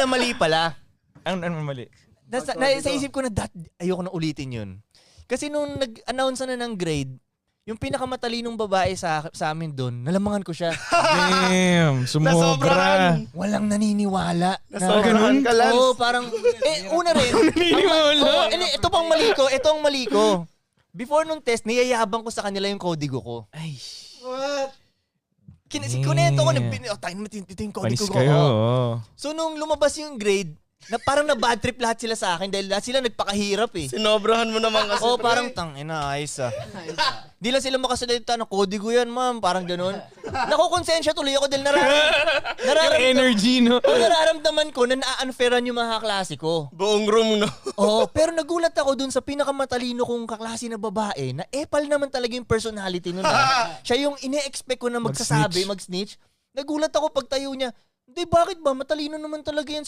na mali pala. Ang mali? Sa isip ko na ayoko na ulitin yun. Kasi nung nag-announce na ng grade, yung pinakamatalinong babae sa amin doon, nalamangan ko siya. Damn, sumobra. Walang naniniwala. Nasobrahan ka lang. Oo, parang, una rin. Naniniwala. Ito pang mali ko. Ito ang mali ko. Before nung test, niyayabang ko sa kanila yung kodigo ko. Ay. What? Kunento ko, ito yung kodigo ko. Kayo. So nung lumabas yung grade, parang na-bad trip lahat sila sa akin dahil lahat sila nagpakahirap eh. Sinobrahan mo naman kasi. Parang tangina, ayos ah. Di lang sila makasalita na kodigo yan, ma'am. Parang ganun. Nakukonsensya tuloy ako dahil Yung energy, no? nararamdaman ko na na-unfairan yung mga kaklase ko. Buong room, no? Pero nagulat ako dun sa pinakamatalino kong kaklase na babae na epal naman talaga yung personality nun. Siya yung ine-expect ko na mag-snitch. Nagulat ako pag tayo niya. Hindi, bakit ba? Matalino naman talaga yan si